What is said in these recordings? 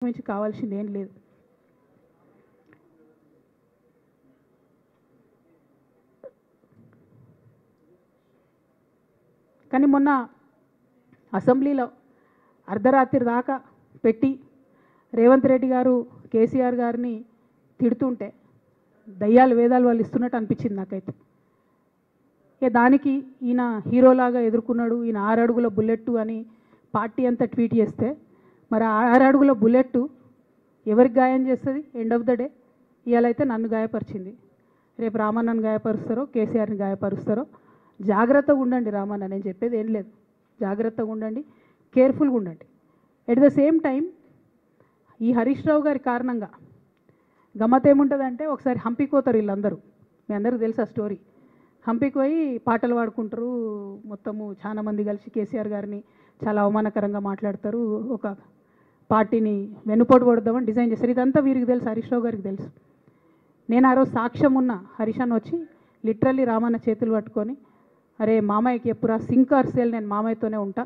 మించి కావాల్సింది ఏం లేదు. కానీ మొన్న అసెంబ్లీలో అర్ధరాత్రి దాకా పెట్టి రేవంత్ రెడ్డి గారు కేసీఆర్ గారిని తిడుతుంటే దయ్యాలు వేదాలు వాళ్ళు ఇస్తున్నట్టు అనిపించింది నాకైతే. దానికి ఈయన హీరోలాగా ఎదుర్కొన్నాడు, ఈయన 6 అడుగుల బుల్లెట్ అని పార్టీ అంతా ట్వీట్ చేస్తే, మరి 6 అడుగుల బుల్లెట్ ఎవరికి గాయం చేస్తుంది? ఎండ్ ఆఫ్ ద డే ఇవాళైతే నన్ను గాయపరిచింది, రేపు రామన్నను గాయపరుస్తారో కేసీఆర్ని గాయపరుస్తారో. జాగ్రత్తగా ఉండండి రామన్న, నేను చెప్పేది ఏం లేదు, జాగ్రత్తగా ఉండండి, కేర్ఫుల్గా ఉండండి. ఎట్ ద సేమ్ టైం ఈ హరీష్ రావు గారి కారణంగా గమ్మత్ ఏముంటుందంటే, ఒకసారి హంపీకి పోతారు వీళ్ళందరూ, మీ అందరికీ తెలుసు ఆ స్టోరీ. హంపీకి పోయి పాటలు పాడుకుంటారు, మొత్తము చాలా మంది కలిసి కేసీఆర్ గారిని చాలా అవమానకరంగా మాట్లాడతారు, ఒక పార్టీని వెన్నుపోటు పడదామని డిజైన్ చేస్తారు. ఇదంతా వీరికి తెలుసు, హరీష్ రావు గారికి తెలుసు. నేను ఆ రోజు సాక్ష్యం ఉన్న హరీష్ అన్న వచ్చి లిటరల్లీ రామన్న చేతులు పట్టుకొని, అరే మామయ్యకి ఎప్పుడా సింక్ ఆర్ సేల్, నేను మామయ్యతోనే ఉంటా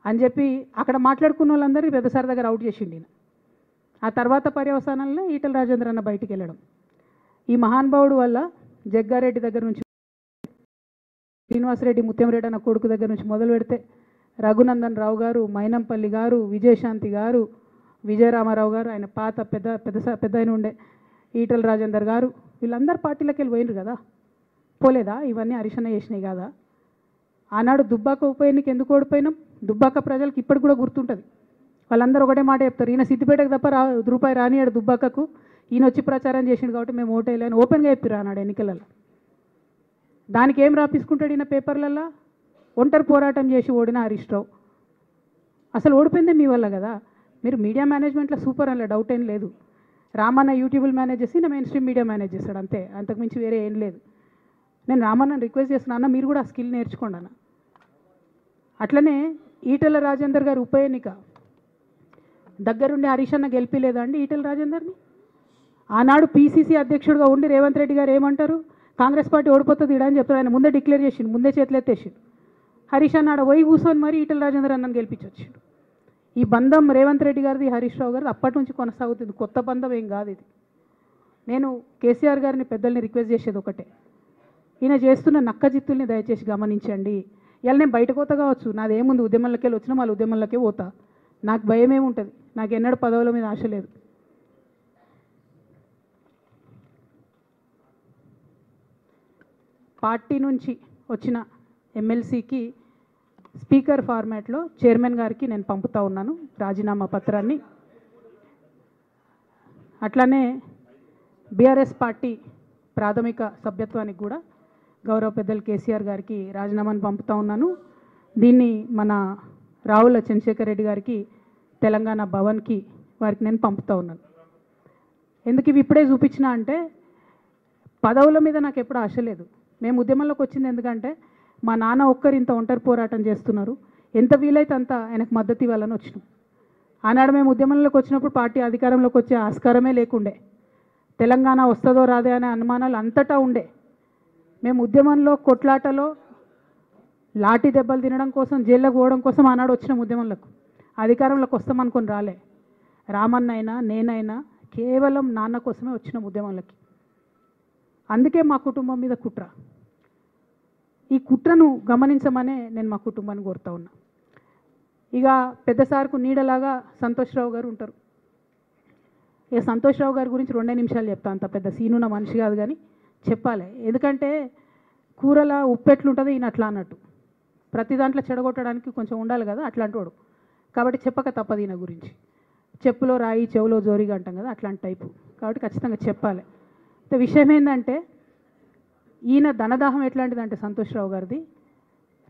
అని చెప్పి అక్కడ మాట్లాడుకున్న వాళ్ళందరూ పెద్దసారి దగ్గర అవుట్ చేసిండి. ఆ తర్వాత పర్యవసానంలో ఈటల రాజేంద్ర అన్న బయటికి వెళ్ళడం. ఈ మహానుభావుడు వల్ల జగ్గారెడ్డి దగ్గర నుంచి, శ్రీనివాసరెడ్డి ముత్యంరెడ్డి అన్న కొడుకు దగ్గర నుంచి మొదలు పెడితే రఘునందన్ రావు గారు, మైనంపల్లి గారు, విజయశాంతి గారు, విజయరామారావు గారు, ఆయన పాత పెద్ద ఆయన ఉండే ఈటల రాజేందర్ గారు, వీళ్ళందరూ పార్టీలోకి వెళ్ళి పోయినారు కదా. పోలేదా? ఇవన్నీ హరీషన్న చేసినాయి కదా. ఆనాడు దుబ్బాక ఉప ఎన్నిక ఎందుకు ఓడిపోయినాం? దుబ్బాక ప్రజలకు ఇప్పటికి కూడా గుర్తుంటుంది. వాళ్ళందరూ ఒకటే మాట చెప్తారు, ఈయన సిద్దిపేటకు తప్ప రూపాయి రానియాడు దుబ్బాకకు, ఈయన వచ్చి ప్రచారం చేసిండు కాబట్టి మేము ఓటేయాలని ఓపెన్గా చెప్తారు ఆనాడు ఎన్నికలలో. దానికి ఏం రాపించుకుంటాడు ఈయన పేపర్లల్లో? ఒంటరి పోరాటం చేసి ఓడిన హరీష్ రావు. అసలు ఓడిపోయిందే మీ వల్ల కదా. మీరు మీడియా మేనేజ్మెంట్లో సూపర్ అలా డౌట్ ఏం లేదు. రామన్న యూట్యూబ్లు మేనేజ్ చేసి ఈయన మెయిన్ స్ట్రీమ్ మీడియా మేనేజ్ చేస్తాడు, అంతే, అంతకుమించి వేరే ఏం లేదు. నేను రామన్నని రిక్వెస్ట్ చేస్తున్నా, అన్న మీరు కూడా ఆ స్కిల్ నేర్చుకోండి అన్న. అట్లనే ఈటల రాజేందర్ గారు ఉప ఎన్నిక దగ్గరుండి హరీష్ అన్న గెలిపిలేదా అండి ఈటల రాజేందర్ని? ఆనాడు పీసీసీ అధ్యక్షుడిగా ఉండి రేవంత్ రెడ్డి గారు ఏమంటారు, కాంగ్రెస్ పార్టీ ఓడిపోతుంది ఇడా అని చెప్తాడు. ఆయన ముందే డిక్లేర్ చేసిండు, ముందే చేతులు ఎత్తేసిండు. హరీష్ అన్నాడు పోయి కూర్చొని మరి ఈటల రాజేందర్ అన్నని గెలిపించొచ్చిండు. ఈ బంధం రేవంత్ రెడ్డి గారిది హరీష్ రావు గారిది అప్పటి నుంచి కొనసాగుతుంది, కొత్త బంధం ఏం కాదు ఇది. నేను కేసీఆర్ గారిని పెద్దల్ని రిక్వెస్ట్ చేసేది ఒకటే, ఈయన చేస్తున్న నక్కజిత్తుల్ని దయచేసి గమనించండి. ఇలా నేను బయట పోతా కావచ్చు, నాదేముంది, ఉద్యమంలోకి వెళ్ళి వచ్చినా మళ్ళీ ఉద్యమంలోకే పోతా, నాకు భయం ఏముంటుంది, నాకు ఎన్నడూ పదవుల మీద ఆశ లేదు. పార్టీ నుంచి వచ్చిన ఎమ్మెల్సీకి స్పీకర్ ఫార్మాట్లో చైర్మన్ గారికి నేను పంపుతా ఉన్నాను రాజీనామా పత్రాన్ని. అట్లానే బీఆర్ఎస్ పార్టీ ప్రాథమిక సభ్యత్వానికి కూడా గౌరవ పెద్దలు కేసీఆర్ గారికి రాజీనామాను పంపుతా ఉన్నాను. దీన్ని మన రావుల చంద్రశేఖర్ రెడ్డి గారికి తెలంగాణ భవన్కి వారికి నేను పంపుతా ఉన్నాను. ఎందుకు ఇవి ఇప్పుడే చూపించినా అంటే, పదవుల మీద నాకు ఎప్పుడు ఆశ లేదు. మేము ఉద్యమంలోకి వచ్చింది ఎందుకంటే మా నాన్న ఒక్కరు ఇంత ఒంటరి పోరాటం చేస్తున్నారు, ఎంత వీలైతే అంత ఆయనకు మద్దతు ఇవ్వాలని వచ్చినాం. ఆనాడు మేము ఉద్యమంలోకి వచ్చినప్పుడు పార్టీ అధికారంలోకి వచ్చే ఆస్కారమే లేకుండే, తెలంగాణ వస్తుందో రాదే అనే అనుమానాలు అంతటా ఉండే. మేము ఉద్యమంలో కొట్లాటలో లాఠీ దెబ్బలు తినడం కోసం, జైల్లోకి పోవడం కోసం ఆనాడు వచ్చినాం ఉద్యమంలోకి. అధికారంలోకి వస్తామనుకొని రాలే. రామన్న అయినా నేనైనా కేవలం నాన్న కోసమే వచ్చినాం ఉద్యమంలోకి. అందుకే మా కుటుంబం మీద కుట్ర. ఈ కుట్రను గమనించమనే నేను మా కుటుంబాన్ని కోరుతా ఉన్నా. ఇక పెద్దసార్కు నీడలాగా సంతోష్ రావు గారు ఉంటారు. ఇక సంతోష్ రావు గారి గురించి 2 నిమిషాలు చెప్తా, అంత పెద్ద సీనున్న మనిషి కాదు కానీ చెప్పాలి. ఎందుకంటే కూరల ఉప్పు ఎట్లుంటుంది ఈయన అట్లా అన్నట్టు, ప్రతి దాంట్లో చెడగొట్టడానికి కొంచెం ఉండాలి కదా, అట్లాంటి వాడు. కాబట్టి చెప్పక తప్పదు ఈయన గురించి. చెప్పులో రాయి చెవులో జోరిగా అంటాం కదా, అట్లాంటి టైపు, కాబట్టి ఖచ్చితంగా చెప్పాలి. అయితే విషయం ఏంటంటే, ఈయన ధనదాహం ఎట్లాంటిదంటే సంతోష్ రావు గారిది,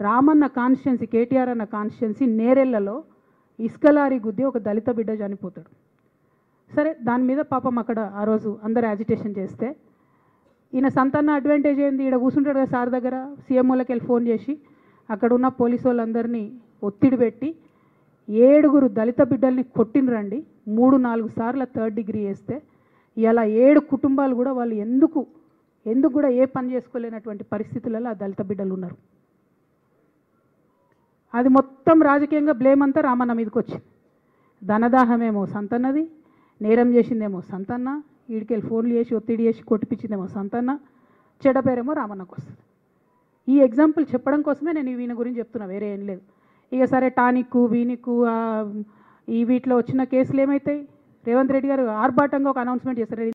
రామన్న కాన్స్టిట్యున్సీ, కేటీఆర్ అన్న కాన్స్టిట్యున్సీ నేరెళ్లలో ఇసుకలారీ గుద్ది ఒక దళిత బిడ్డ చనిపోతాడు. సరే, దాని మీద పాపం అక్కడ ఆ రోజు అందరు యాజిటేషన్ చేస్తే, ఈయన సంతాన అడ్వాంటేజ్ ఏంది, ఇక్కడ కూర్చుంటాడు కదా సార్ దగ్గర, సీఎంఓలకి వెళ్ళి ఫోన్ చేసి అక్కడ ఉన్న పోలీసు వాళ్ళందరినీ ఒత్తిడి పెట్టి 7 దళిత బిడ్డల్ని కొట్టినరండి. 3-4 సార్లు 3rd డిగ్రీ వేస్తే ఇలా 7 కుటుంబాలు కూడా వాళ్ళు ఎందుకు కూడా ఏ పని చేసుకోలేనటువంటి పరిస్థితులలో ఆ దళిత బిడ్డలు ఉన్నారు. అది మొత్తం రాజకీయంగా బ్లేమ్ అంతా రామన్న మీదకి వచ్చింది. ధనదాహమేమో సంతన్నది, నేరం చేసిందేమో సంతన్న, ఈడికెళ్ళి ఫోన్లు చేసి ఒత్తిడి చేసి కొట్టిపించిందేమో సంతన్న, చెడ్డ పేరేమో రామన్నకు వస్తుంది. ఈ ఎగ్జాంపుల్ చెప్పడం కోసమే నేను వీని గురించి చెప్తున్నా, వేరే ఏం లేదు. ఇక సరే టానిక్కు వీనిక్కు ఈ వీటిలో వచ్చిన కేసులు ఏమవుతాయి? రేవంత్ రెడ్డి గారు ఆర్భాటంగా ఒక అనౌన్స్మెంట్ చేస్తారు.